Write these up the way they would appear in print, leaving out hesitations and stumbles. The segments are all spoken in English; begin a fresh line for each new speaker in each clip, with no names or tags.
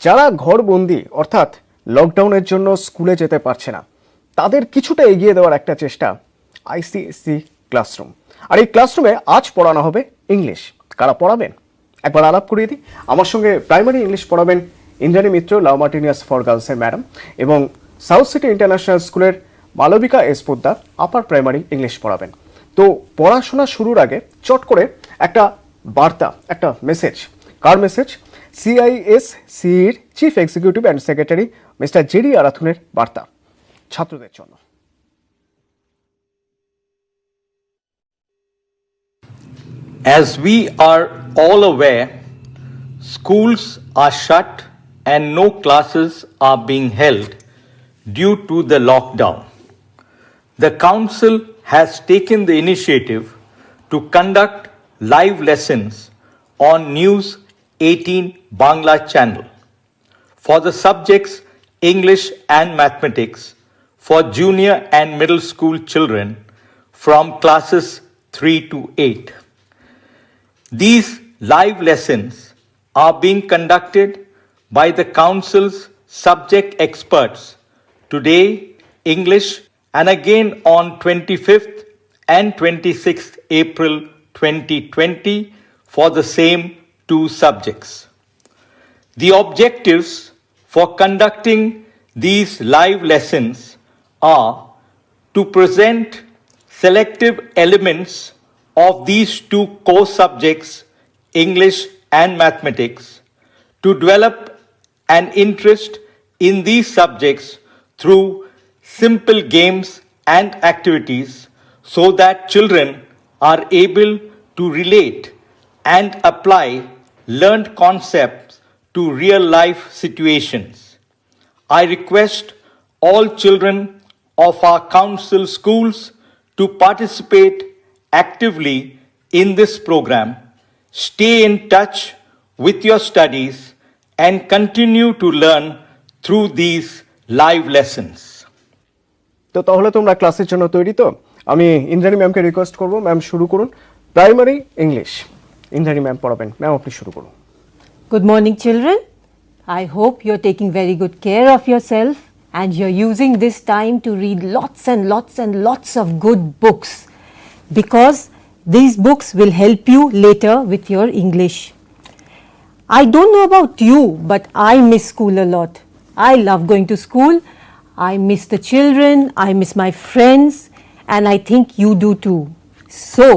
যারা ঘরবন্দি অর্থাৎ লকডাউনের জন্য স্কুলে যেতে পারছে না তাদের কিছুটা এগিয়ে দেওয়ার একটা চেষ্টা আইসিএসসি ক্লাসরুম। আর এই ক্লাসরুমে আজ পড়ানো হবে ইংলিশ। কারা পড়াবেন একবার আলাপ করিয়ে দিই। আমার সঙ্গে প্রাইমারি ইংলিশ পড়াবেন Indrani Mitra, La Martiniere for গার্লসের ম্যাডাম, এবং সাউথ সিটি ইন্টারন্যাশনাল স্কুলের Malabika S Poddar upper primary English পড়াবেন। তো পড়াশোনা শুরুর আগে চট করে একটা বার্তা, একটা মেসেজ। কার মেসেজ? সিআইএসসির chief executive and secretary mister JD আরাথুনের বার্তা ছাত্রদের জন্য।
As we are all aware, schools are shut and no classes are being held due to the lockdown. The Council has taken the initiative to conduct live lessons on News 18 Bangla channel for the subjects English and Mathematics for junior and middle school children from classes 3 to 8. These live lessons are being conducted by the Council's subject experts today, English, and again on 25th and 26th April 2020 for the same two subjects. The objectives for conducting these live lessons are to present selective elements of these two core subjects, English and Mathematics, to develop an interest in these subjects through simple games and activities so that children are able to relate and apply learned concepts to real life situations. I request all children of our council schools to participate actively in this program, stay in touch with your studies, and continue to learn through these live lessons.
তো তাহলে তোমরা ক্লাসের জন্য তৈরি তো? আমি ইন্দ্রাণী ম্যামকে request করব, ম্যাম শুরু করুন। প্রাইমারি ইংলিশ ইন্দ্রাণী ম্যাম পড়াবেন। ম্যাম আপনি শুরু করুন।
Good morning, children. I hope you're taking very good care of yourself and you're using this time to read lots and lots and lots of good books, because these books will help you later with your English. I don't know about you, but I miss school a lot. I love going to school. I miss the children, I miss my friends, and I think you do too. So,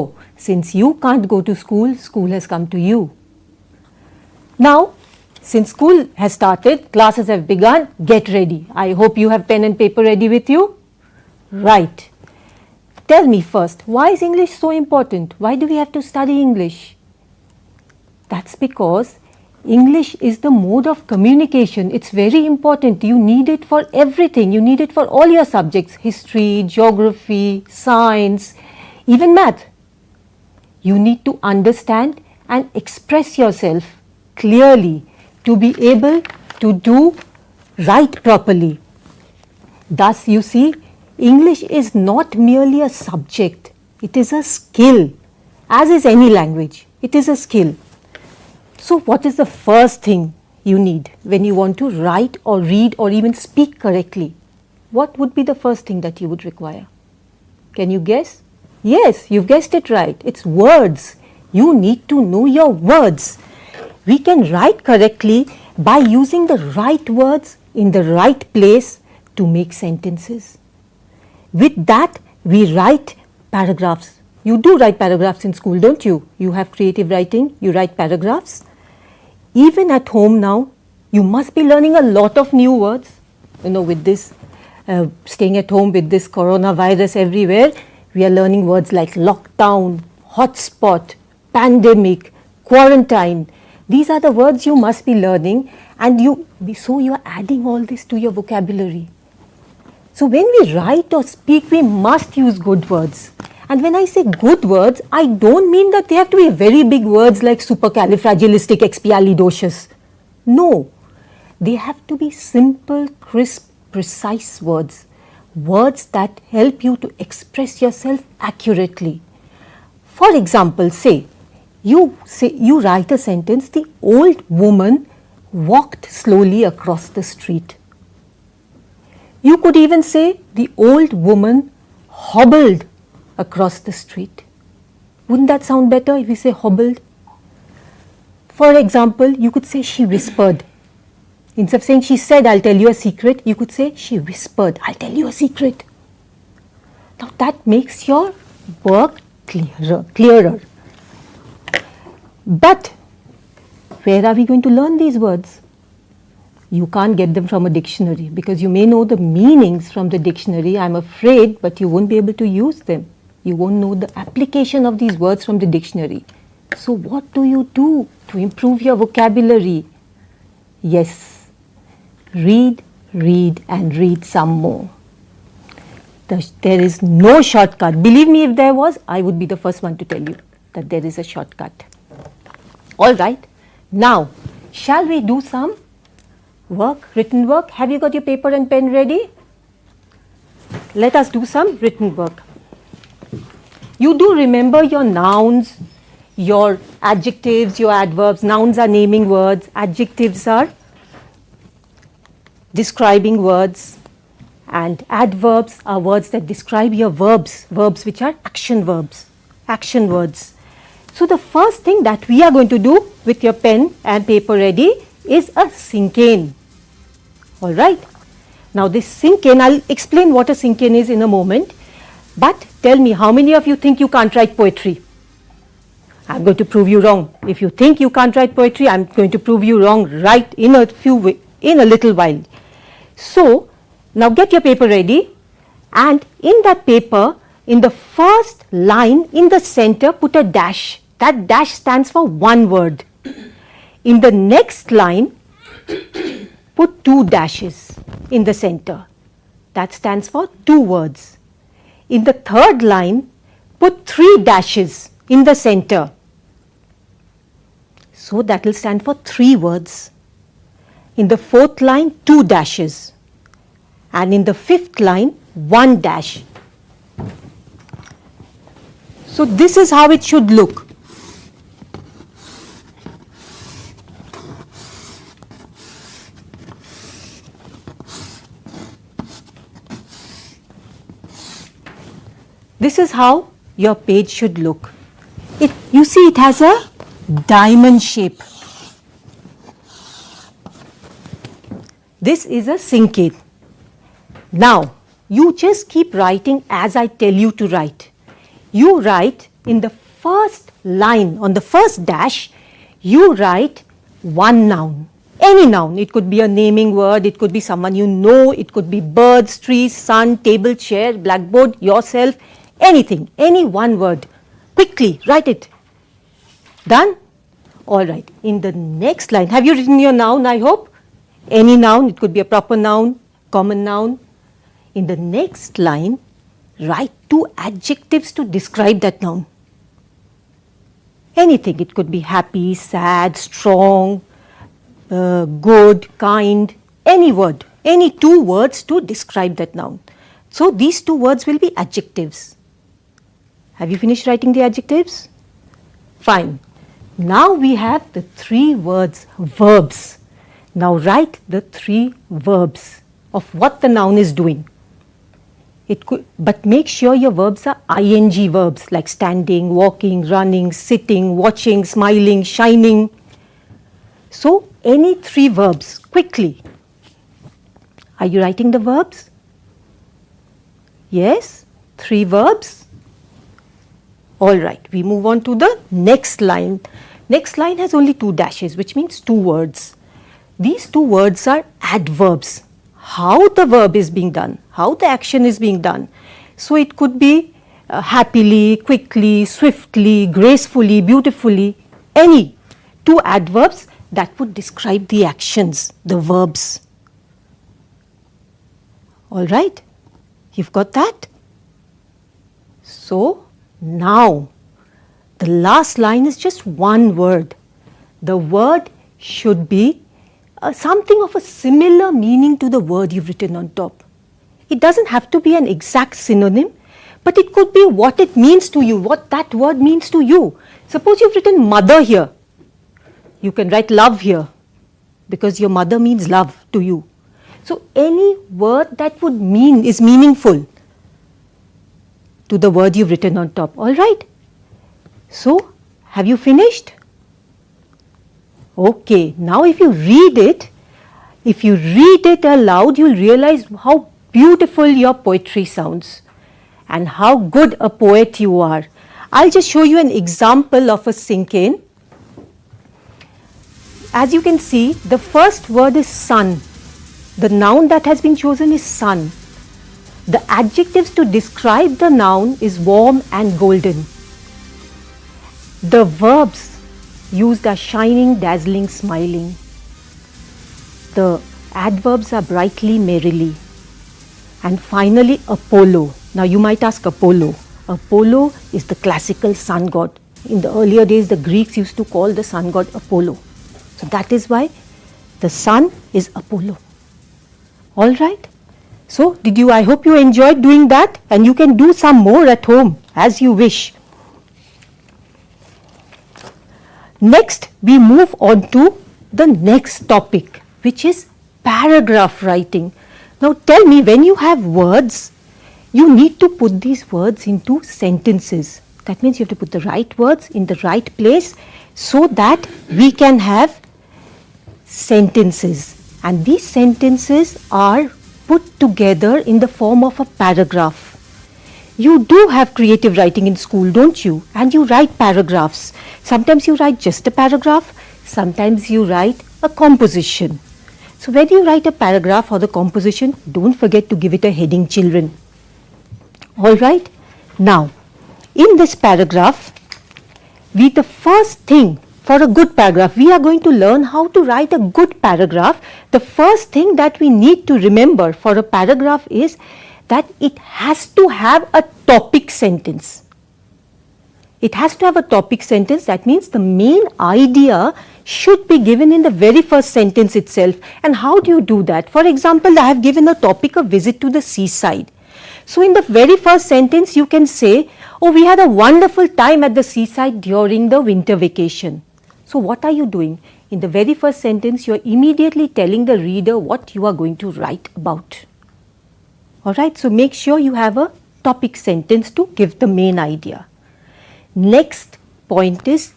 since you can't go to school, school has come to you. Now, since school has started, classes have begun, get ready. I hope you have pen and paper ready with you. Right. Tell me first, why is English so important? Why do we have to study English? That's because English is the mode of communication. It's very important. You need it for everything. You need it for all your subjects: history, geography, science, even math. You need to understand and express yourself clearly to be able to do write properly. Thus, you see, English is not merely a subject. It is a skill, as is any language. It is a skill. So what is the first thing you need when you want to write or read or even speak correctly? What would be the first thing that you would require? Can you guess? Yes, you've guessed it right. It's words. You need to know your words. We can write correctly by using the right words in the right place to make sentences. With that, we write paragraphs. You do write paragraphs in school, don't you? You have creative writing, you write paragraphs. Even at home now, you must be learning a lot of new words. You know, with this, staying at home with this coronavirus everywhere, we are learning words like lockdown, hotspot, pandemic, quarantine. These are the words you must be learning, and you are adding all this to your vocabulary. So when we write or speak, we must use good words. And when I say good words, I don't mean that they have to be very big words like supercalifragilisticexpialidocious. No, they have to be simple, crisp, precise words. Words that help you to express yourself accurately. For example, you write a sentence, the old woman walked slowly across the street. You could even say the old woman hobbled across the street. Wouldn't that sound better if we say hobbled? For example, you could say she whispered. Instead of saying she said, I'll tell you a secret, you could say she whispered, I'll tell you a secret. Now that makes your work clearer. But where are we going to learn these words? You can't get them from a dictionary because you may know the meanings from the dictionary, I'm afraid, but you won't be able to use them. You won't know the application of these words from the dictionary. So what do you do to improve your vocabulary? Yes, read, read and read some more. There is no shortcut. Believe me, if there was, I would be the first one to tell you that there is a shortcut. All right, now shall we do some work, written work? Have you got your paper and pen ready? Let us do some written work. You do remember your nouns, your adjectives, your adverbs. Nouns are naming words, adjectives are describing words, and adverbs are words that describe your verbs, verbs which are action verbs, action words. So the first thing that we are going to do with your pen and paper ready is a syncane. All right. Now this syncane, I'll explain what a syncane is in a moment. But tell me, how many of you think you can't write poetry? I'm going to prove you wrong. If you think you can't write poetry, I'm going to prove you wrong right in a little while. So now get your paper ready, and in that paper, in the first line in the center, put a dash. That dash stands for one word. In the next line, put two dashes in the center. That stands for two words. In the third line, put three dashes in the center. So that will stand for three words. In the fourth line, two dashes. And in the fifth line, one dash. So this is how it should look. This is how your page should look. You see, it has a diamond shape. This is a syncane. Now, you just keep writing as I tell you to write. You write in the first line, on the first dash, you write one noun. Any noun. It could be a naming word, it could be someone you know, it could be birds, trees, sun, table, chair, blackboard, yourself, anything, any one word. Quickly, write it. Done? All right. In the next line, have you written your noun, I hope? Any noun, it could be a proper noun, common noun. In the next line, write two adjectives to describe that noun. Anything, it could be happy, sad, strong, good, kind, any word, any two words to describe that noun. So these two words will be adjectives. Have you finished writing the adjectives? Fine. Now we have the three words, verbs. Now write the three verbs of what the noun is doing. But make sure your verbs are ing verbs like standing, walking, running, sitting, watching, smiling, shining. So any three verbs, quickly. Are you writing the verbs? Yes, three verbs. All right, we move on to the next line. Next line has only two dashes, which means two words. These two words are adverbs. How the verb is being done, how the action is being done. So it could be happily, quickly, swiftly, gracefully, beautifully, any two adverbs that would describe the actions, the verbs. All right, you've got that? So now the last line is just one word. The word should be something of a similar meaning to the word you've written on top. It doesn't have to be an exact synonym, but it could be what it means to you, what that word means to you. Suppose you've written mother here. You can write love here. because your mother means love to you. So any word that would mean is meaningful to the word you've written on top. All right. So have you finished? Okay. Now if you read it aloud, you'll realize how beautiful your poetry sounds and how good a poet you are. I'll just show you an example of a sink-in. As you can see, the first word is sun. The noun that has been chosen is sun. The adjectives to describe the noun is warm and golden. The verbs used are shining, dazzling, smiling. The adverbs are brightly, merrily. And finally, Apollo. Now you might ask, Apollo. Apollo is the classical sun god. In the earlier days, the Greeks used to call the sun god Apollo. So that is why the sun is Apollo. All right. So I hope you enjoyed doing that, and you can do some more at home as you wish. Next, we move on to the next topic, which is paragraph writing. Now tell me, when you have words, you need to put these words into sentences. That means you have to put the right words in the right place so that we can have sentences. And these sentences are put together in the form of a paragraph. You do have creative writing in school, don't you? And you write paragraphs. Sometimes you write just a paragraph, sometimes you write a composition. So when you write a paragraph or the composition, don't forget to give it a heading, children. All right. Now, in this paragraph, the first thing for a good paragraph, we are going to learn how to write a good paragraph. The first thing that we need to remember for a paragraph is that it has to have a topic sentence. It has to have a topic sentence. That means the main idea should be given in the very first sentence itself. And how do you do that? For example, I have given a topic, a visit to the seaside. So in the very first sentence, you can say, oh, we had a wonderful time at the seaside during the winter vacation. So what are you doing? In the very first sentence, you are immediately telling the reader what you are going to write about. All right, so make sure you have a topic sentence to give the main idea. Next point is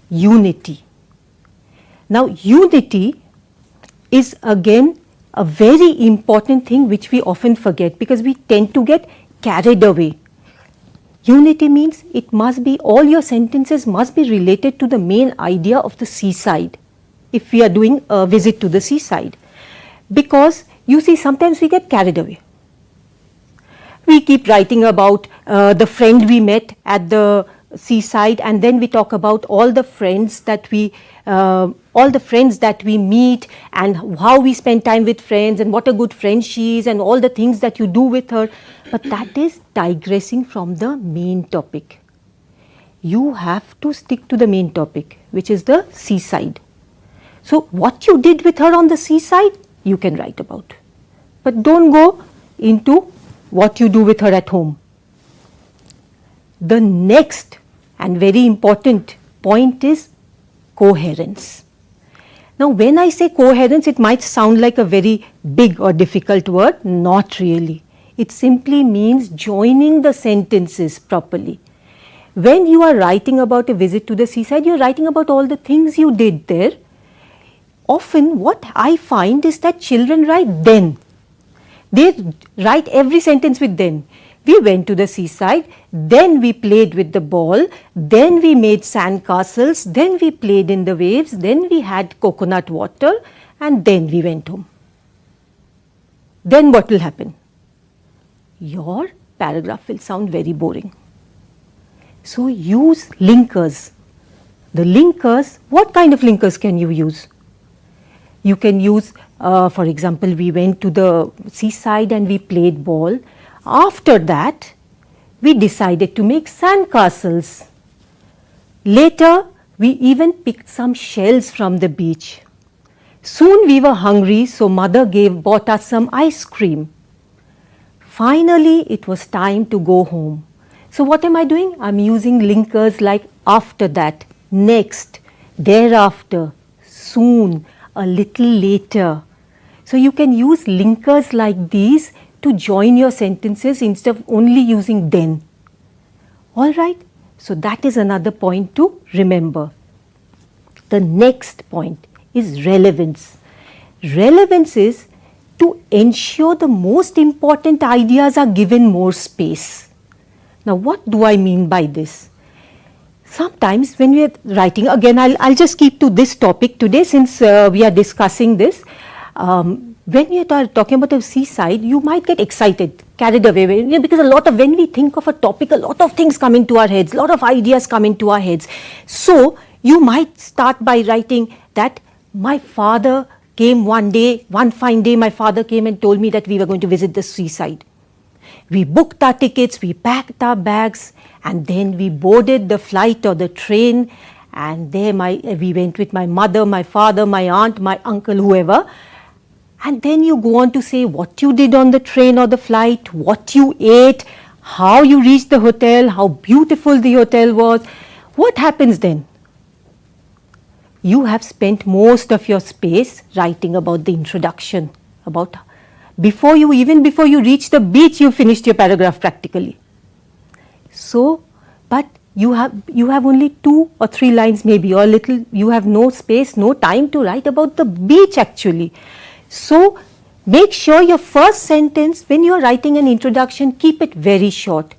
unity. Now, unity is again a very important thing which we often forget because we tend to get carried away. Unity means it must be, all your sentences must be related to the main idea of the seaside if we are doing a visit to the seaside. Because you see, sometimes we get carried away. We keep writing about the friend we met at the seaside, and then we talk about all the friends that we meet and how we spend time with friends and what a good friend she is and all the things that you do with her. But that is digressing from the main topic. You have to stick to the main topic, which is the seaside. So what you did with her on the seaside, you can write about. But don't go into what you do with her at home. The next and very important point is coherence. Now, when I say coherence, it might sound like a very big or difficult word. Not really. It simply means joining the sentences properly. When you are writing about a visit to the seaside, you are writing about all the things you did there. Often what I find is that children write then. They write every sentence with then. We went to the seaside, then we played with the ball, then we made sand castles, then we played in the waves, then we had coconut water, and then we went home. Then what will happen? Your paragraph will sound very boring. So use linkers. The linkers, what kind of linkers can you use? You can use, for example, we went to the seaside and we played ball. After that, we decided to make sand castles. Later, we even picked some shells from the beach. Soon we were hungry, so mother bought us some ice cream. Finally, it was time to go home. So what am I doing? I'm using linkers like after that, next, thereafter, soon, a little later. So you can use linkers like these to join your sentences instead of only using then. All right, so that is another point to remember. The next point is relevance. Relevance is to ensure the most important ideas are given more space. Now, what do I mean by this? Sometimes when we are writing, again I'll just keep to this topic today since we are discussing this. When we are talking about the seaside, you might get excited, carried away, because when we think of a topic, a lot of things come into our heads, a lot of ideas come into our heads. So you might start by writing that my father came one fine day, my father came and told me that we were going to visit the seaside. We booked our tickets, we packed our bags, and then we boarded the flight or the train, and there we went with my mother, my father, my aunt, my uncle, whoever. And then you go on to say what you did on the train or the flight, what you ate, how you reached the hotel, how beautiful the hotel was. What happens then? You have spent most of your space writing about the introduction, before you reach the beach, you finished your paragraph practically. So, but you have only 2 or 3 lines maybe, or you have no space, no time to write about the beach actually. So make sure your first sentence, when you are writing an introduction, keep it very short,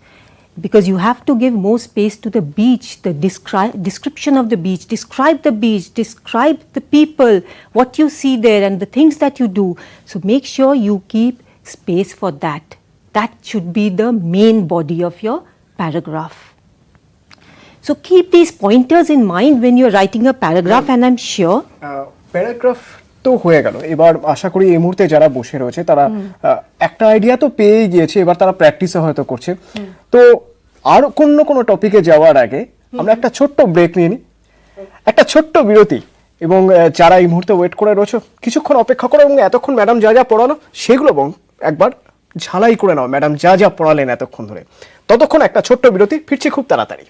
because you have to give more space to the beach, the description of the beach, describe the people, what you see there and the things that you do. So make sure you keep space for that. That should be the main body of your paragraph. So keep these pointers in mind when you're writing a paragraph, and I'm sure
paragraph তো হয়ে গেল। এবার আশা করি এই মুহূর্তে যারা বসে রয়েছে তারা একটা আইডিয়া তো পেয়ে গিয়েছে, এবার তারা প্র্যাকটিসও হয়তো করছে। তো আর কোনো টপিকে যাওয়ার আগে আমরা একটা ছোট্ট ব্রেক নিয়ে নিই, একটা ছোট্ট বিরতি, এবং যারা এই মুহূর্তে ওয়েট করে রয়েছে কিছুক্ষণ অপেক্ষা করো, এবং এতক্ষণ ম্যাডাম যা যা পড়ালো সেগুলো একবার ঝালাই করে নাও, ম্যাডাম যা যা পড়ালেন এতক্ষণ ধরে। ততক্ষণ একটা ছোট্ট বিরতি, ফিরছি খুব তাড়াতাড়ি।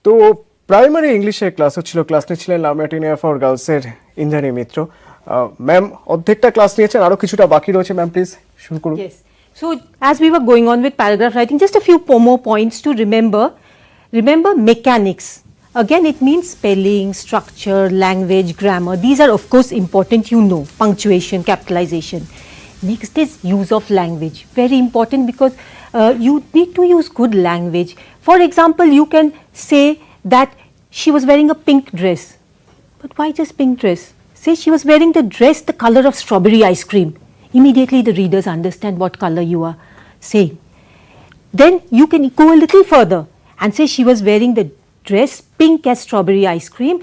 তো প্রাইমারি ইংলিশের ক্লাস হচ্ছিল, ক্লাস নিচ্ছিলেন লামিয়াটিনিয়া ফর গার্লসের ইন্দ্রাণী মিত্র ম্যাম। অর্ধেকটা ক্লাস নিয়েছেন, আরো কিছুটা বাকি রয়েছে, ম্যাম প্লিজ শুরু করুন।
Yes. So as we were going on with paragraph writing, just a few more points to remember. Remember mechanics. Again, it means spelling, structure, language, grammar. These are of course important, punctuation, capitalization. Next is use of language. Very important, because you need to use good language. For example, you can say that she was wearing a pink dress. But why just pink dress? Say she was wearing the dress the color of strawberry ice cream. Immediately the readers understand what color you are saying. Then you can go a little further and say she was wearing the dress pink as strawberry ice cream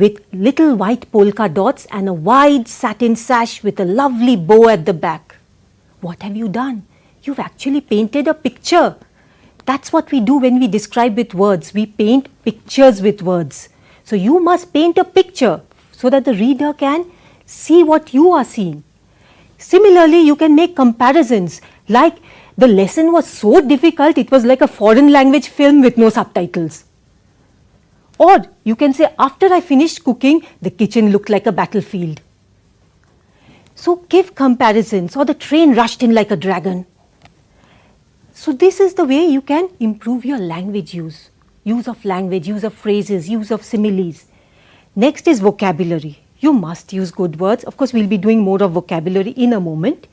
with little white polka dots and a wide satin sash with a lovely bow at the back. What have you done? You've actually painted a picture. That's what we do when we describe with words. We paint pictures with words. So you must paint a picture so that the reader can see what you are seeing. Similarly, you can make comparisons, like the lesson was so difficult, it was like a foreign language film with no subtitles. Or you can say, after I finished cooking, the kitchen looked like a battlefield. So give comparisons, or the train rushed in like a dragon. So this is the way you can improve your language use of language, use of phrases, use of similes. Next is vocabulary. You must use good words. Of course, we'll be doing more of vocabulary in a moment.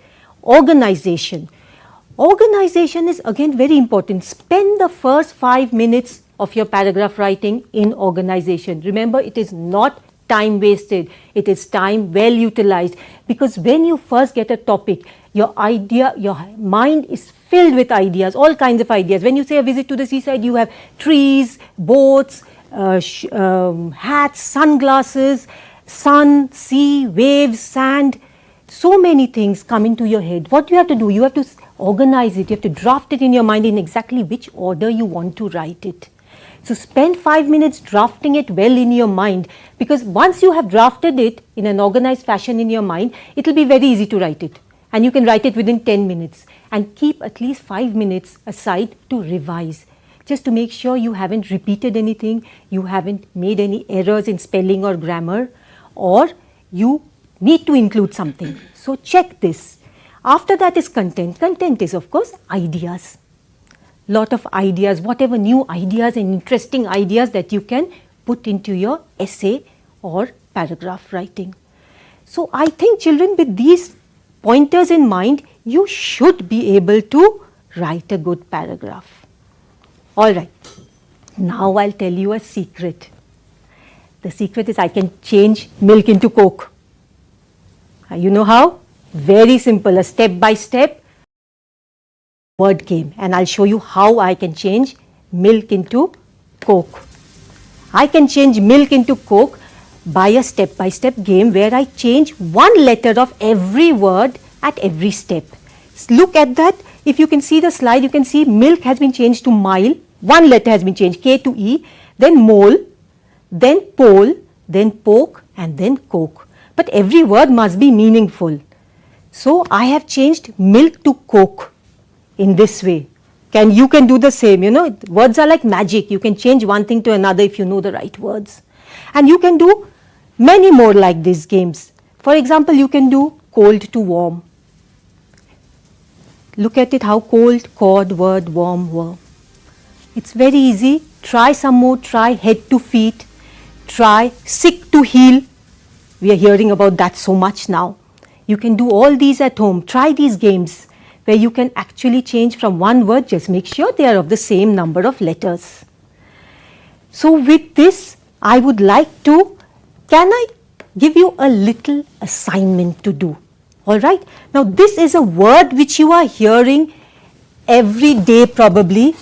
Organization. Organization is again very important. Spend the first 5 minutes of your paragraph writing in organization. Remember, it is not time wasted. It is time well utilized, because when you first get a topic, your mind is filled with ideas, all kinds of ideas. When you say a visit to the seaside, you have trees, boats, hats, sunglasses, sun, sea, waves, sand, so many things come into your head. What you have to do, you have to organize it. You have to draft it in your mind in exactly which order you want to write it. So spend 5 minutes drafting it well in your mind, because once you have drafted it in an organized fashion in your mind, it will be very easy to write it. And you can write it within 10 minutes. And keep at least 5 minutes aside to revise, just to make sure you haven't repeated anything, you haven't made any errors in spelling or grammar, or you need to include something. So check this. After that is content. Content is, of course, ideas. Lot of ideas, whatever new ideas and interesting ideas that you can put into your essay or paragraph writing. So I think children, with these pointers in mind, you should be able to write a good paragraph. All right, now I'll tell you a secret. The secret is I can change milk into Coke. You know how? Very simple, a step-by-step word game, and I'll show you how I can change milk into Coke. I can change milk into Coke by a step-by-step game where I change one letter of every word at every step. Look at that. If you can see the slide, you can see milk has been changed to mile. One letter has been changed, K to E, then mole, then pole, then poke, and then Coke. But every word must be meaningful. So I have changed milk to Coke in this way. You can do the same, words are like magic. You can change one thing to another if you know the right words. And you can do many more like these games. For example, you can do cold to warm. Look at it, how cold, cold, word, warm, were. It's very easy. Try some more, try head to feet, try sick to heal. We are hearing about that so much now. You can do all these at home. Try these games where you can actually change from one word, just make sure they are of the same number of letters. So with this, I would like to, can I give you a little assignment to do? All right. Now this is a word which you are hearing every day probably.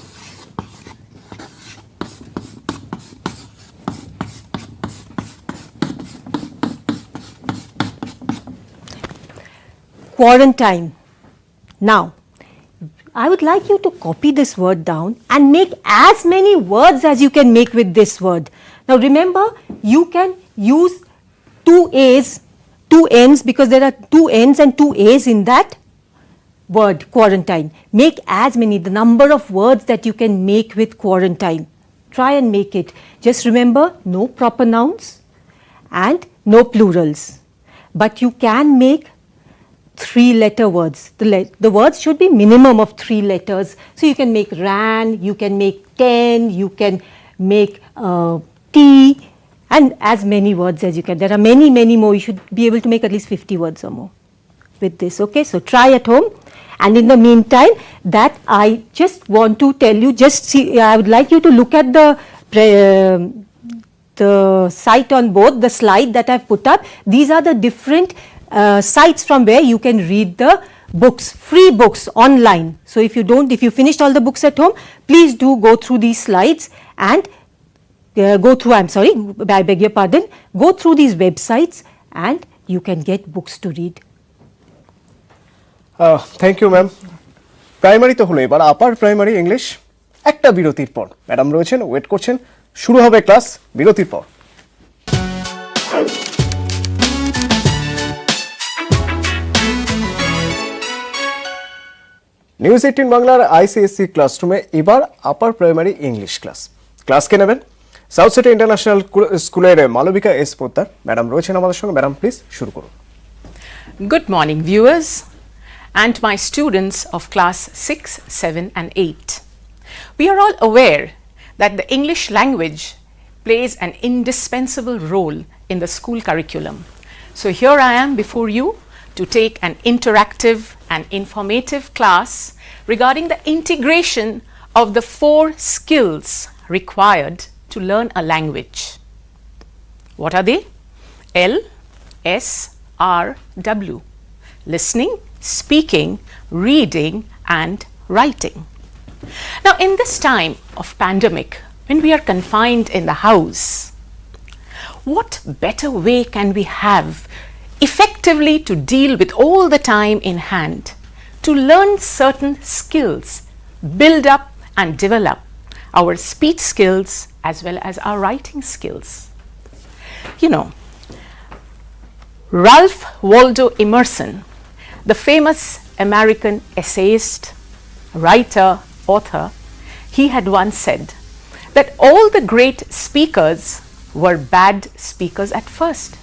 Quarantine. Now, I would like you to copy this word down and make as many words as you can make with this word. Now remember, you can use two A's, two N's, because there are two N's and two A's in that word, quarantine. Make as many, the number of words that you can make with quarantine. Try and make it. Just remember, no proper nouns and no plurals. But you can make 3-letter words. The words should be minimum of 3 letters. So you can make ran, you can make 10, you can make tea, and as many words as you can. There are many, many more. You should be able to make at least 50 words or more with this. Okay, so try at home. And in the meantime, that I just want to tell you, just see, I would like you to look at the site on both, the slide that I've put up. These are the different sites from where you can read the books, free books online. So if you finished all the books at home, please do go through these slides and I beg your pardon, go through these websites and you can get books to read.
Thank you ma'am. Primary তো হলো, এবার আপার primary English একটা বিরতির পর। Madam রয়েছেন, wait করছেন, শুরু হবে ক্লাস বিরতির পর। নিউজ 18 বাংলার আইসিএসসি ক্লাসরুমে এবার আপার প্রাইমারি ইংলিশ ক্লাসকে নেবেন সাউথ সিটি ইন্টারন্যাশনাল স্কুলের মালবিকা এস পোদ্দার ম্যাডাম রয়েছেন আমাদের সঙ্গে। ম্যাডাম প্লিজ শুরু করুন।
Good morning, viewers and my students of class 6, 7 and 8. We are all aware that the English language plays an indispensable role in the school curriculum. So here I am before you to take an interactive and informative class regarding the integration of the 4 skills required to learn a language. What are they? L, S, R, W. Listening, speaking, reading and writing. Now in this time of pandemic, when we are confined in the house, what better way can we have effectively to deal with all the time in hand to learn certain skills, build up and develop our speech skills as well as our writing skills. You know, Ralph Waldo Emerson, the famous American essayist, writer, author, he had once said that all the great speakers were bad speakers at first.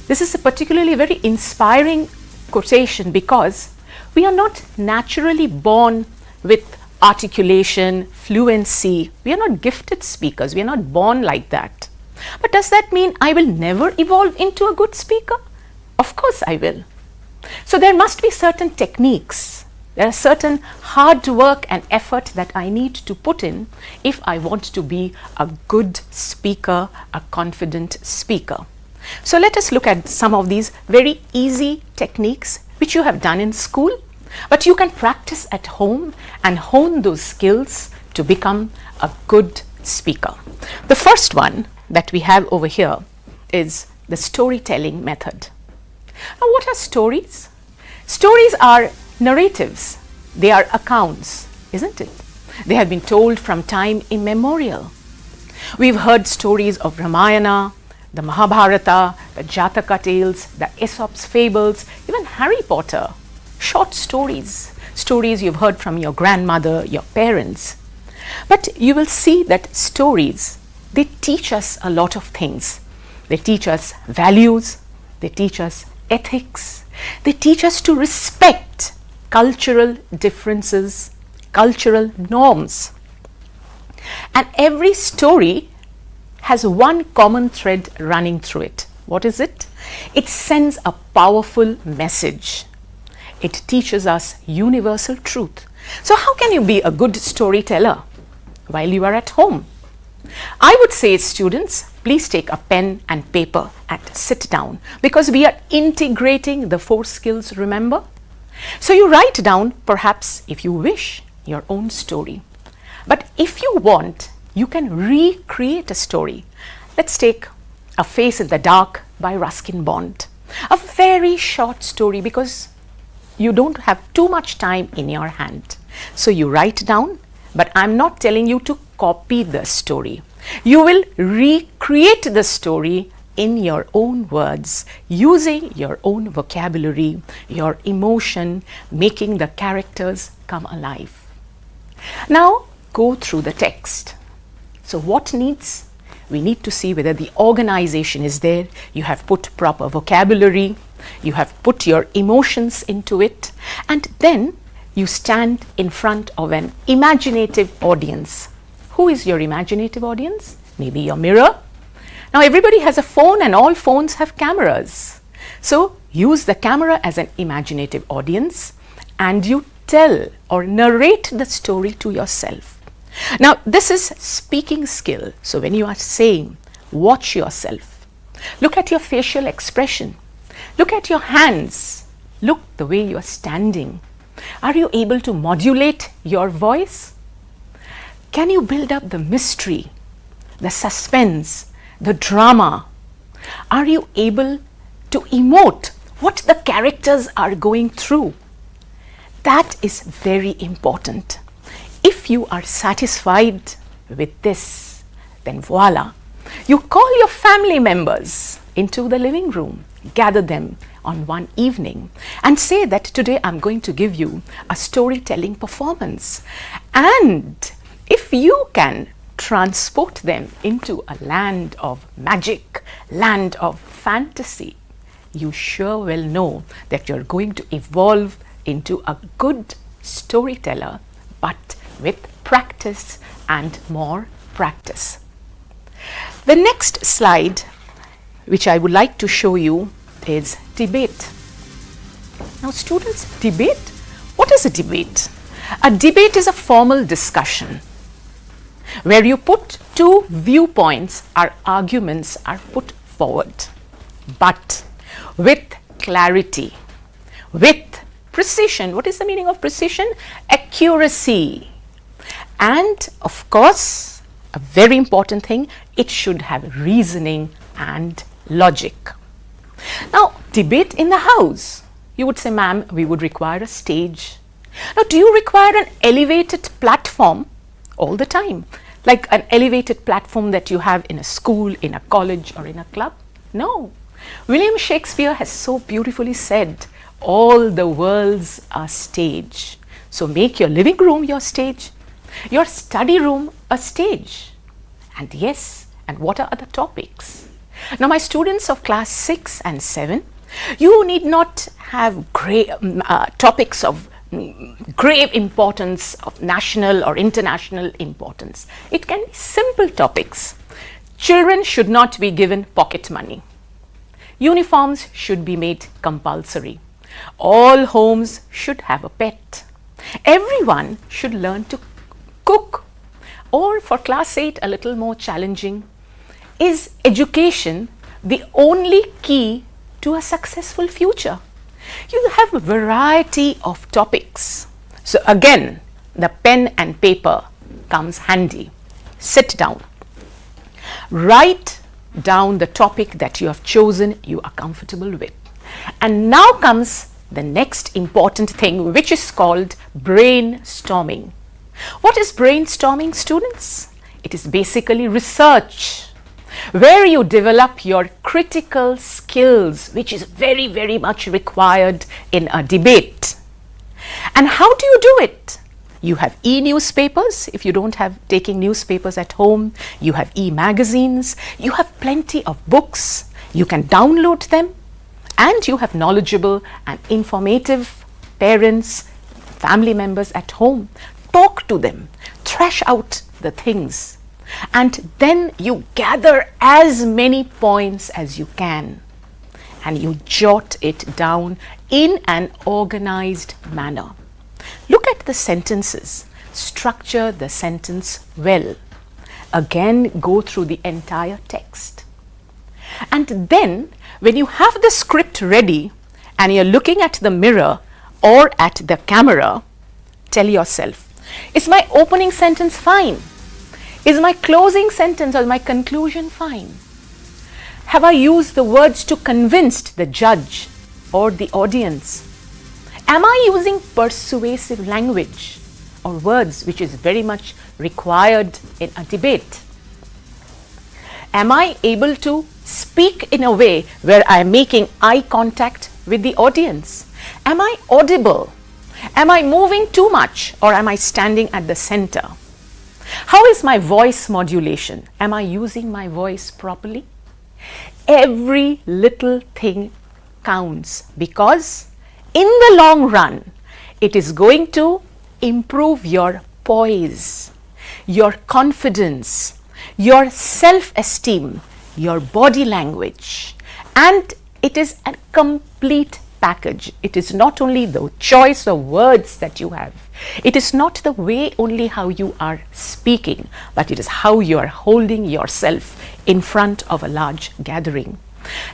This is a particularly very inspiring quotation because we are not naturally born with articulation, fluency. We are not gifted speakers. We are not born like that. But does that mean I will never evolve into a good speaker? Of course I will. So there must be certain techniques. There are certain hard work and effort that I need to put in if I want to be a good speaker, a confident speaker. So let us look at some of these very easy techniques which you have done in school, but you can practice at home and hone those skills to become a good speaker. The first one that we have over here is the storytelling method. Now, what are stories? Stories are narratives. They are accounts, isn't it? They have been told from time immemorial. We've heard stories of Ramayana, the Mahabharata, the Jataka tales, the Aesop's fables, even Harry Potter. Short stories, stories you've heard from your grandmother, your parents. But you will see that stories, they teach us a lot of things. They teach us values, they teach us ethics, they teach us to respect cultural differences, cultural norms. And every story has one common thread running through it. What is it? It sends a powerful message. It teaches us universal truth. So how can you be a good storyteller while you are at home? I would say, students, please take a pen and paper and sit down, because we are integrating the 4 skills, remember? So you write down, perhaps if you wish, your own story. But if you want, you can recreate a story. Let's take A Face in the Dark by Ruskin Bond. A very short story because you don't have too much time in your hand. So you write down, but I'm not telling you to copy the story. You will recreate the story in your own words, using your own vocabulary, your emotion, making the characters come alive. Now go through the text. So what needs? We need to see whether the organization is there, you have put proper vocabulary, you have put your emotions into it, and then you stand in front of an imaginative audience. Who is your imaginative audience? Maybe your mirror. Now everybody has a phone and all phones have cameras. So use the camera as an imaginative audience and you tell or narrate the story to yourself. Now this is speaking skill. So when you are saying, watch yourself. Look at your facial expression. Look at your hands. Look the way you are standing. Are you able to modulate your voice? Can you build up the mystery, the suspense, the drama? Are you able to emote what the characters are going through? That is very important. If you are satisfied with this, then voila, you call your family members into the living room, gather them on one evening and say that today I'm going to give you a storytelling performance. And if you can transport them into a land of magic, land of fantasy, you sure will know that you're going to evolve into a good storyteller, but with practice and more practice. The next slide, which I would like to show you, is debate. Now students, debate? What is a debate? A debate is a formal discussion where you put 2 viewpoints or arguments are put forward, but with clarity, with precision. What is the meaning of precision? Accuracy. And of course, a very important thing, it should have reasoning and logic. Now, debate in the house. You would say, ma'am, we would require a stage. Now, do you require an elevated platform all the time? Like an elevated platform that you have in a school, in a college, or in a club? No. William Shakespeare has so beautifully said, all the world's a stage. So make your living room your stage, your study room a stage. And yes, and what are other topics? Now, my students of class 6 and 7, you need not have topics of grave importance, of national or international importance. It can be simple topics. Children should not be given pocket money. Uniforms should be made compulsory. All homes should have a pet. Everyone should learn to cook. Or for class 8, a little more challenging, is education the only key to a successful future? You have a variety of topics. So again, the pen and paper comes handy. Sit down. Write down the topic that you have chosen, you are comfortable with. And now comes the next important thing, which is called brainstorming. What is brainstorming, students? It is basically research, where you develop your critical skills, which is very, very much required in a debate. And how do you do it? You have e-newspapers. If you don't have taking newspapers at home, you have e-magazines, you have plenty of books, you can download them, and you have knowledgeable and informative parents, family members at home. Talk to them, thrash out the things, and then you gather as many points as you can and you jot it down in an organized manner. Look at the sentences, structure the sentence well. Again, go through the entire text. And then when you have the script ready and you're looking at the mirror or at the camera, tell yourself, is my opening sentence fine? Is my closing sentence or my conclusion fine? Have I used the words to convince the judge or the audience? Am I using persuasive language or words which is very much required in a debate? Am I able to speak in a way where I am making eye contact with the audience? Am I audible? Am I moving too much or am I standing at the center? How is my voice modulation? Am I using my voice properly? Every little thing counts, because in the long run, it is going to improve your poise, your confidence, your self-esteem, your body language, and it is a complete package. It is not only the choice of words that you have, it is not the way only how you are speaking, but it is how you are holding yourself in front of a large gathering.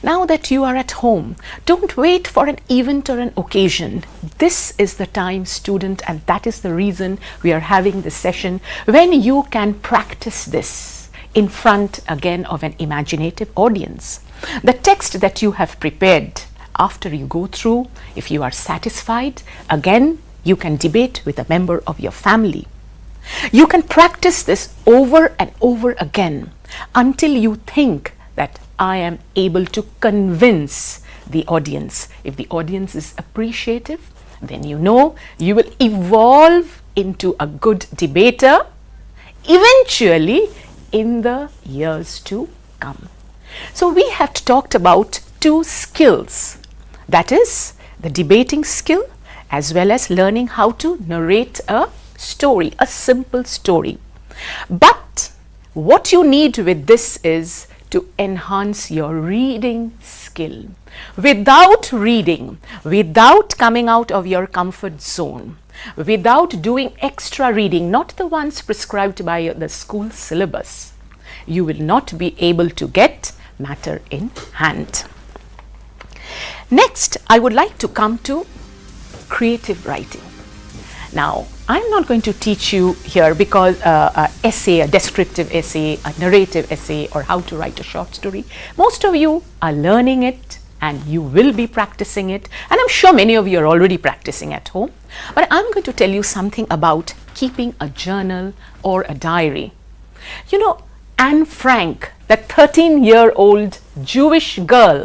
Now that you are at home, don't wait for an event or an occasion. This is the time, student, and that is the reason we are having this session, when you can practice this in front again of an imaginative audience. The text that you have prepared, after you go through, if you are satisfied, again you can debate with a member of your family. You can practice this over and over again until you think that I am able to convince the audience. If the audience is appreciative, then you know you will evolve into a good debater eventually in the years to come. So we have talked about two skills, that is the debating skill as well as learning how to narrate a story, a simple story. But what you need with this is to enhance your reading skill. Without reading, without coming out of your comfort zone, without doing extra reading, not the ones prescribed by the school syllabus, you will not be able to get matter in hand. Next, I would like to come to creative writing. Now, I'm not going to teach you here because an essay, a descriptive essay, a narrative essay, or how to write a short story. Most of you are learning it and you will be practicing it, and I'm sure many of you are already practicing at home. But I'm going to tell you something about keeping a journal or a diary. You know, Anne Frank, that 13-year-old Jewish girl,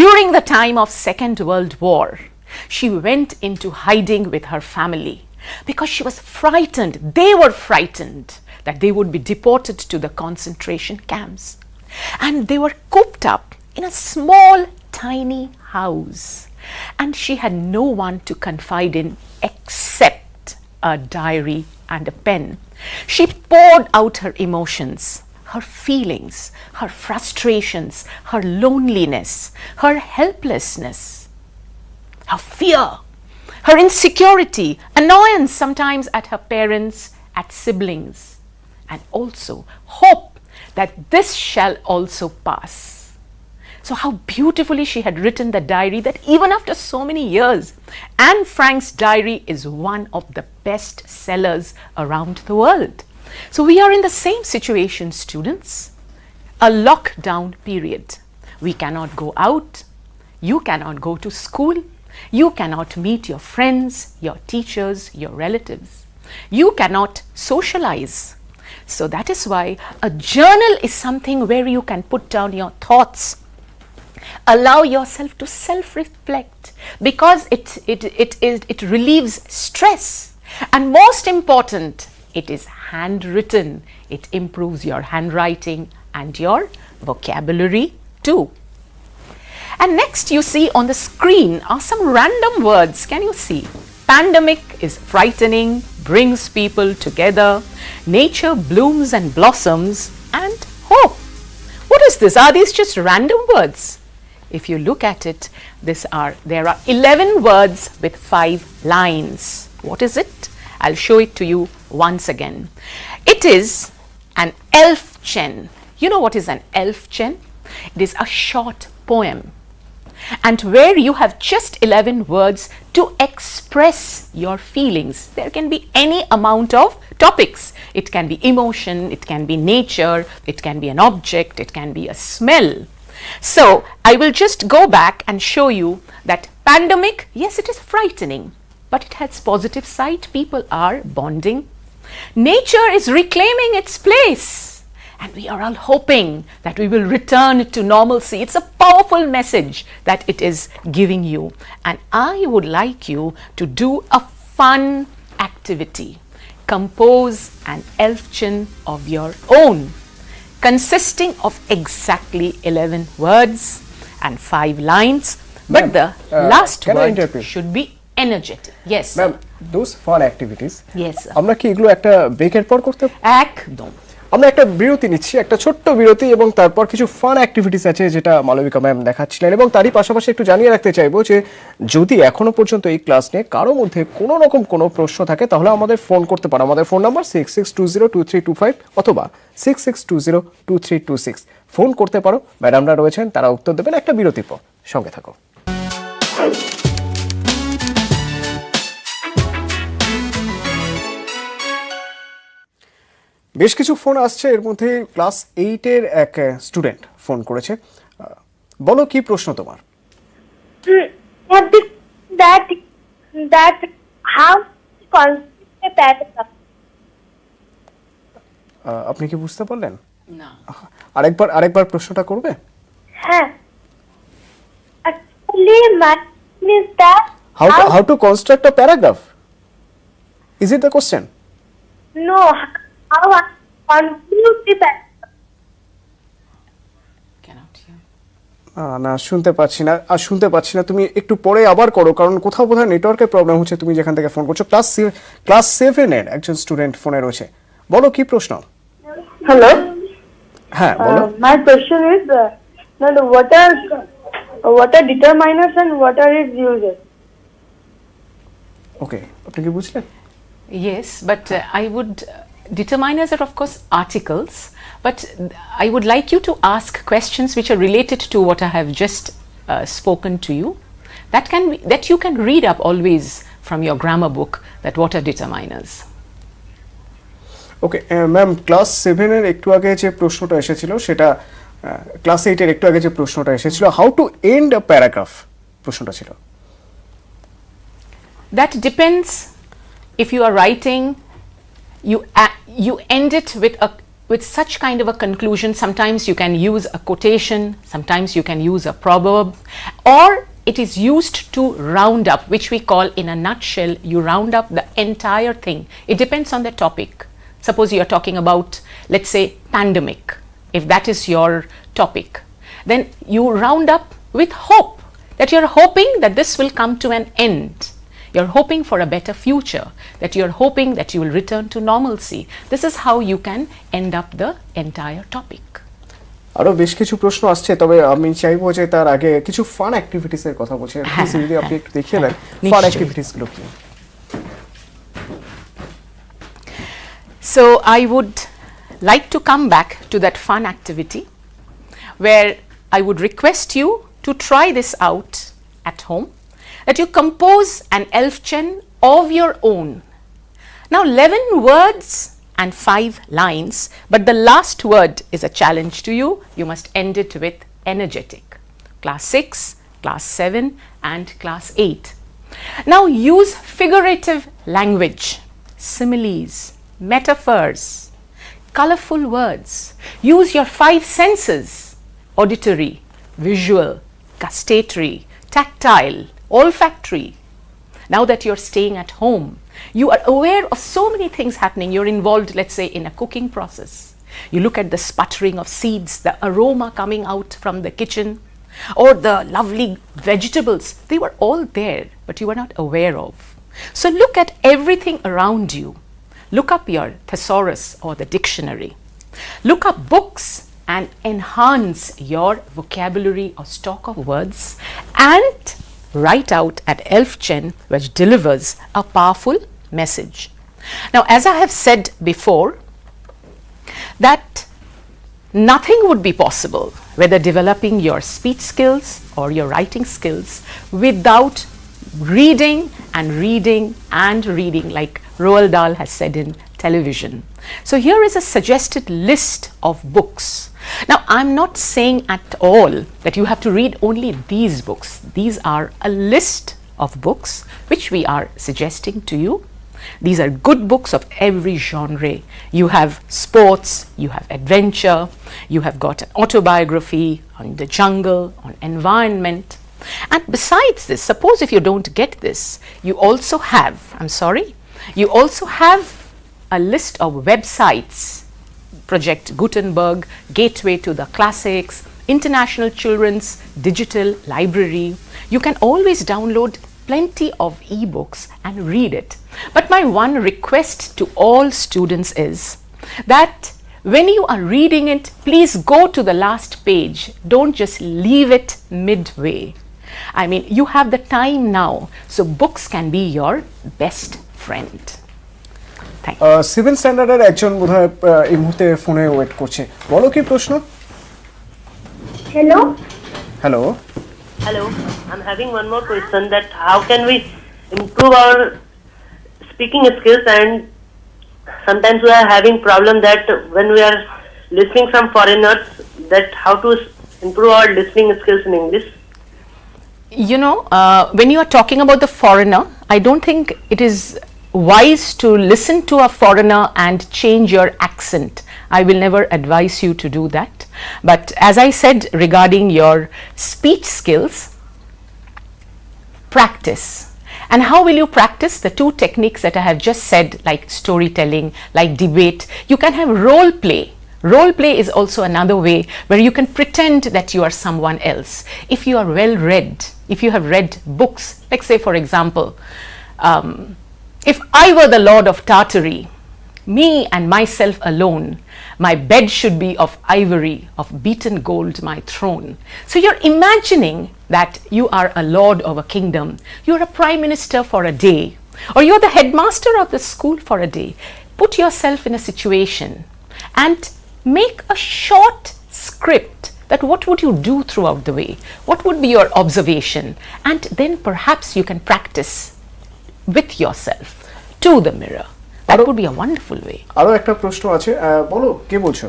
during the time of Second World War, she went into hiding with her family because she was frightened. They were frightened that they would be deported to the concentration camps. And they were cooped up in a small, tiny house. And she had no one to confide in except a diary and a pen. She poured out her emotions, her feelings, her frustrations, her loneliness, her helplessness, her fear, her insecurity, annoyance sometimes at her parents, at siblings, and also hope that this shall also pass. So how beautifully she had written the diary that even after so many years, Anne Frank's diary is one of the best sellers around the world. So we are in the same situation, students, a lockdown period. We cannot go out, you cannot go to school, you cannot meet your friends, your teachers, your relatives. You cannot socialize. So that is why a journal is something where you can put down your thoughts. Allow yourself to self-reflect because it relieves stress. And most important, it is handwritten. It improves your handwriting and your vocabulary too. And next you see on the screen are some random words. Can you see? Pandemic is frightening, brings people together. Nature blooms and blossoms, and hope. What is this? Are these just random words? If you look at it, there are 11 words with 5 lines. What is it? I'll show it to you once again. It is an elf chen. You know what is an elf chen? It is a short poem, and where you have just 11 words to express your feelings. There can be any amount of topics. It can be emotion, it can be nature, it can be an object, it can be a smell. So I will just go back and show you that pandemic, yes, it is frightening, but it has positive side. People are bonding. Nature is reclaiming its place, and we are all hoping that we will return to normalcy. It's a powerful message that it is giving you, and I would like you to do a fun activity. Compose an elf chen of your own, consisting of exactly 11 words and 5 lines, but the last word should be energetic. Yes, sir.
Ma'am, those fun activities.
Yes, sir.
আমরা কি এগুলো একটা ব্রেকের পর করতে?
একদম।
আমরা একটা বিরতি নিচ্ছি, একটা ছোট্ট বিরতি, এবং তারপর কিছু ফান অ্যাক্টিভিটিস আছে যেটা মালবিকা ম্যাম দেখাচ্ছিলেন, এবং তারই পাশাপাশি একটু জানিয়ে রাখতে চাইবো যে যদি এখনো পর্যন্ত এই ক্লাস নিয়ে কারো মধ্যে কোনো রকম কোনো প্রশ্ন থাকে তাহলে আমাদের ফোন করতে পারো। আমাদের ফোন নাম্বার 66202325 অথবা 66202326। ফোন করতে পারো, ম্যাডামরা রয়েছেন, তারা উত্তর দেবেন একটা বিরতির পর। সঙ্গে থাকো। বেশ কিছু ফোন আসছে, এর মধ্যে ক্লাস 8 এর এক স্টুডেন্ট ফোন করেছে। বলো কি প্রশ্ন তোমার?
that how constitute a paragraph?
আপনি কি বুঝতে পারলেন?
না।
আরেকবার প্রশ্নটা করবে?
হ্যাঁ, actually my is that
how to construct a paragraph? Is it the question?
No, how I conclude the paragraph?
Cannot hear.
না, শুনতে পাচ্ছি না। তুমি একটু পরে আবার করো, কারণ কোথাও বোধহয় নেটওয়ার্কের প্রবলেম হচ্ছে। তুমি যেখান থেকে ফোন করছো, ক্লাস 7 এর একজন স্টুডেন্ট ফোনে রয়েছে। বলো কি প্রশ্ন?
Hello.
হ্যাঁ বলো।
My question is that what are determiners and what are its uses?
ওকে, আপনি কি বুঝলেন?
Yes, but I would determiners are of course articles, but I would like you to ask questions which are related to what I have just spoken to you. That you can read up always from your grammar book, that what are determiners.
Okay ma'am, class 7 এর একটু আগে যে প্রশ্নটা এসেছিল সেটা class 8-এর একটু আগে যে প্রশ্নটা এসেছিল, how to end a paragraph, প্রশ্নটা ছিল।
That depends. If you are writing, you end it with such kind of a conclusion. Sometimes you can use a quotation, sometimes you can use a proverb, or it is used to round up, which we call, in a nutshell, you round up the entire thing. It depends on the topic. Suppose you are talking about, let's say, pandemic. If that is your topic, then you round up with hope, that you're hoping that this will come to an end. You're hoping for a better future, that you're hoping that you will return to normalcy. This is how you can end up the entire topic.
আরো বেশ কিছু প্রশ্ন আসছে, তবে আমি চাইবো যে তার আগে কিছু ফান অ্যাক্টিভিটিস এর কথা বলছি। প্লিজ যদি আপনি একটু দেখিয়ে দেন ফান অ্যাক্টিভিটিস গুলো কি।
So I would like to come back to that fun activity where I would request you to try this out at home, that you compose an elfchen of your own. Now 11 words and 5 lines, but the last word is a challenge to you. You must end it with energetic. Class 6, class 7 and class 8. Now use figurative language, similes, metaphors, colorful words. Use your 5 senses: auditory, visual, gustatory, tactile, olfactory. Now that you're staying at home, you are aware of so many things happening. You're involved, let's say, in a cooking process. You look at the sputtering of seeds, the aroma coming out from the kitchen, or the lovely vegetables. They were all there, but you were not aware of. So look at everything around you. Look up your thesaurus or the dictionary. Look up books and enhance your vocabulary or stock of words, and write out an elfchen which delivers a powerful message. Now, as I have said before, that nothing would be possible, whether developing your speech skills or your writing skills, without reading and reading and reading, like Roald Dahl has said in television. So here is a suggested list of books. Now, I'm not saying at all that you have to read only these books. These are a list of books which we are suggesting to you. These are good books of every genre. You have sports, you have adventure, you have got an autobiography on the jungle, on environment. And besides this, suppose if you don't get this, you also have, you also have a list of websites: Project Gutenberg, Gateway to the Classics, International Children's Digital Library. You can always download plenty of e-books and read it. But my one request to all students is that when you are reading it, please go to the last page. Don't just leave it midway. I mean, you have the time now, so books can be your best friend.
Civil স্ট্যান্ডার্ডের একজন বোধহয় এই মুহূর্তে ফোনে wait করছে। বলো কি প্রশ্ন।
Hello?
Hello.
Hello, I'm having one more question, that how can we improve our speaking skills, and sometimes we are having problem that when we are listening some foreigners, that how to improve our listening skills in English.
You know, when you are talking about the foreigner, I don't think it is wise to listen to a foreigner and change your accent. I will never advise you to do that. But as I said regarding your speech skills, practice. And how will you practice? The 2 techniques that I have just said, like storytelling, like debate. You can have role play. Role play is also another way where you can pretend that you are someone else. If you are well read, if you have read books, like say for example, if I were the Lord of Tartary, me and myself alone, my bed should be of ivory, of beaten gold my throne. So you're imagining that you are a lord of a kingdom, you're a prime minister for a day, or you're the headmaster of the school for a day. Put yourself in a situation and make a short script, that what would you do throughout the way, what would be your observation, and then perhaps you can practice with yourself to the mirror. That would be a wonderful way.
আরো একটা প্রশ্ন আছে, বলো কে বলছো?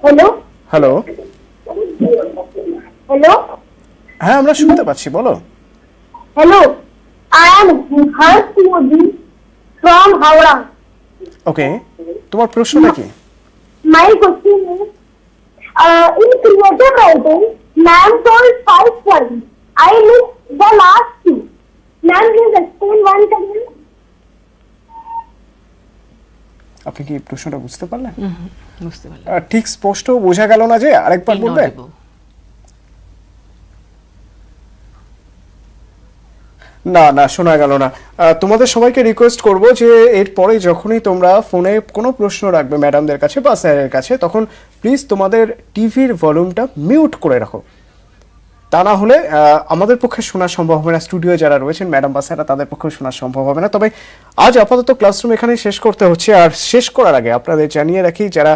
Hello?
Hello,
Hello?
হ্যাঁ আমরা শুনতে পাচ্ছি, বলো।
Hello? I am Harsh Modi from Howrah.
ওকে, তোমার প্রশ্নটা কি?
My question is, in creative writing, ma'am told 5 points. I missed the last 2. Ma'am, please explain once again.
আপনি কি প্রশ্নটা বুঝতে পারলেন?
বুঝতে পারলাম।
ঠিক স্পষ্ট বোঝা গেল না, যে আরেকবার বলবে?
Inaudible.
না না, শোনা গেল না। তোমাদের সবাইকে রিকোয়েস্ট করব যে এরপরে যখনই তোমরা ফোনে কোনো প্রশ্ন রাখবে ম্যাডামদের কাছে বা স্যারের কাছে, তখন প্লিজ তোমাদের টিভির ভলিউমটা মিউট করে রাখো। তা না হলে আমাদের পক্ষে শোনা সম্ভব হবে না, স্টুডিও যারা রয়েছেন ম্যাডাম বা স্যাররা, তাদের পক্ষে শোনা সম্ভব হবে না। তবে আজ আপাতত ক্লাসরুম এখানেই শেষ করতে হচ্ছে। আর শেষ করার আগে আপনাদের জানিয়ে রাখি, যারা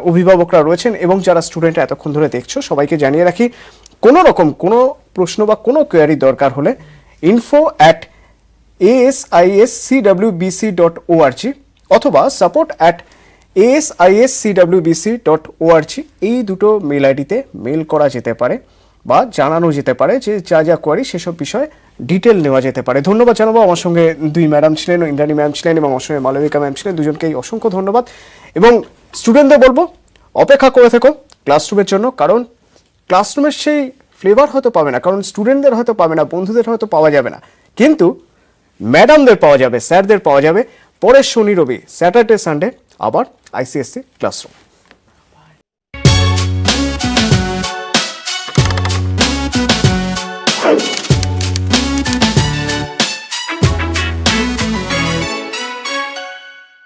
অভিভাবকরা রয়েছেন এবং যারা স্টুডেন্ট এতক্ষণ ধরে দেখছো, সবাইকে জানিয়ে রাখি, কোনো রকম কোনো প্রশ্ন বা কোনো কোয়ারি দরকার হলে info@asiscwbc.org অথবা support@asiscwbc.org এই দুটো মেল আইডিতে মেল করা যেতে পারে বা জানানো যেতে পারে, যে যা যা কোয়ারি সেসব বিষয়ে ডিটেল নেওয়া যেতে পারে। ধন্যবাদ জানাবো, আমার সঙ্গে দুই ম্যাডাম ছিলেন, ইন্দ্রাণী ম্যাম ছিলেন এবং আমার সঙ্গে মালবিকা ম্যাম ছিলেন, দুজনকেই অসংখ্য ধন্যবাদ। এবং স্টুডেন্টদের বলবো, অপেক্ষা করে থেকো ক্লাসরুমের জন্য, কারণ ক্লাসরুমের সেই ফ্লেভার হয়তো পাবে না, কারণ স্টুডেন্টদের হয়তো পাবে না, বন্ধুদের হয়তো পাওয়া যাবে না, কিন্তু ম্যাডামদের পাওয়া যাবে, স্যারদের পাওয়া যাবে। পরের শনি রবি স্যাটারডে সানডে আবার আইসিএসসি ক্লাসরুম।